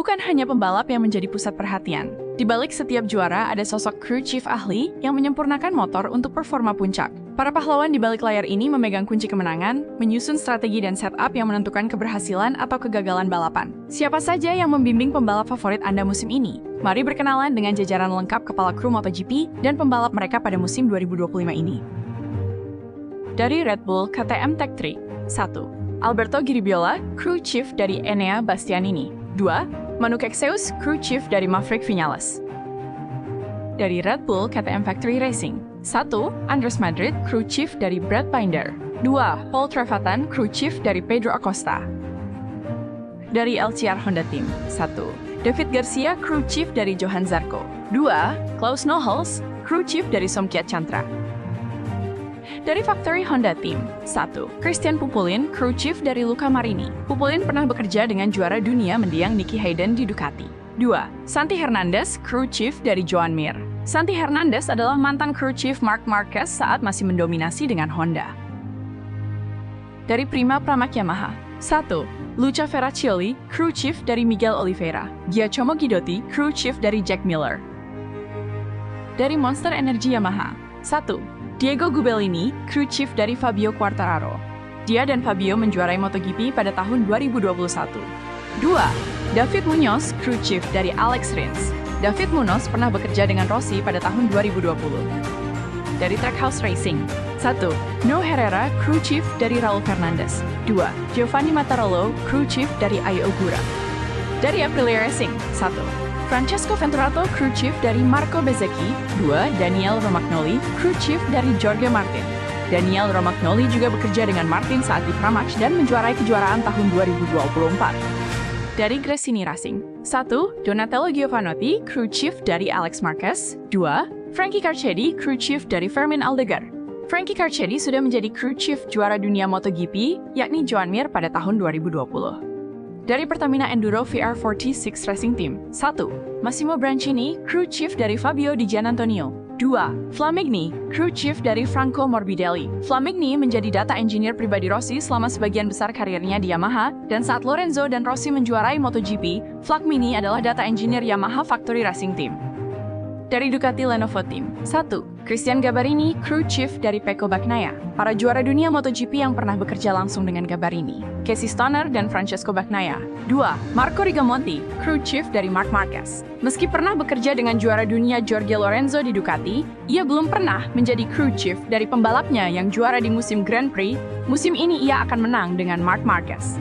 bukan hanya pembalap yang menjadi pusat perhatian. Di balik setiap juara ada sosok crew chief ahli yang menyempurnakan motor untuk performa puncak. Para pahlawan di balik layar ini memegang kunci kemenangan, menyusun strategi dan setup yang menentukan keberhasilan atau kegagalan balapan. Siapa saja yang membimbing pembalap favorit Anda musim ini? Mari berkenalan dengan jajaran lengkap kepala kru MotoGP dan pembalap mereka pada musim 2025 ini. Dari Red Bull KTM Tech 3, 1. Alberto Giribiola, crew chief dari Enea Bastianini. 2. Manu Kekseus, crew chief dari Maverick Viñales. Dari Red Bull KTM Factory Racing. 1. Andres Madrid, crew chief dari Brad Binder. 2. Paul Trevathan, crew chief dari Pedro Acosta. Dari LCR Honda Team. 1. David Garcia, crew chief dari Johan Zarco. 2. Klaus Nohals, crew chief dari Somkiat Chantra. Dari Factory Honda Team. 1. Christian Pupulin, crew chief dari Luca Marini. Pupulin pernah bekerja dengan juara dunia mendiang Nicky Hayden di Ducati. 2. Santi Hernandez, crew chief dari Joan Mir. Santi Hernandez adalah mantan crew chief Marc Marquez saat masih mendominasi dengan Honda. Dari Prima Pramac Yamaha. 1. Luca Ferraccioli, crew chief dari Miguel Oliveira. Giacomo Guidotti, crew chief dari Jack Miller. Dari Monster Energy Yamaha. 1. Diego Gubellini, crew chief dari Fabio Quartararo. Dia dan Fabio menjuarai MotoGP pada tahun 2021. 2. David Munoz, crew chief dari Alex Rins. David Munoz pernah bekerja dengan Rossi pada tahun 2020. Dari Trackhouse Racing. 1. No Herrera, crew chief dari Raul Fernandez. 2. Giovanni Mattarolo, crew chief dari Ai Ogura. Dari Aprilia Racing. 1. Francesco Venturato, crew chief dari Marco Bezzecchi. 2. Daniel Romagnoli, crew chief dari Jorge Martin. Daniel Romagnoli juga bekerja dengan Martin saat di Pramac dan menjuarai kejuaraan tahun 2024. Dari Gresini Racing. 1. Donatello Giovanotti, crew chief dari Alex Marquez. 2. Frankie Carchedi, crew chief dari Fermin Aldegar. Frankie Carchedi sudah menjadi crew chief juara dunia MotoGP, yakni Joan Mir pada tahun 2020. Dari Pertamina Enduro VR46 Racing Team. 1. Massimo Brancini, crew chief dari Fabio Di Giannantonio. 2. Flamigni, crew chief dari Franco Morbidelli. Flamigni menjadi data engineer pribadi Rossi selama sebagian besar karirnya di Yamaha, dan saat Lorenzo dan Rossi menjuarai MotoGP, Flamigni adalah data engineer Yamaha Factory Racing Team. Dari Ducati Lenovo Team. 1. Christian Gabarini, crew chief dari Pecco Bagnaia. Para juara dunia MotoGP yang pernah bekerja langsung dengan Gabarini. Casey Stoner dan Francesco Bagnaia. 2. Marco Rigamonti, crew chief dari Marc Marquez. Meski pernah bekerja dengan juara dunia Jorge Lorenzo di Ducati, ia belum pernah menjadi crew chief dari pembalapnya yang juara di musim Grand Prix. Musim ini ia akan menang dengan Marc Marquez.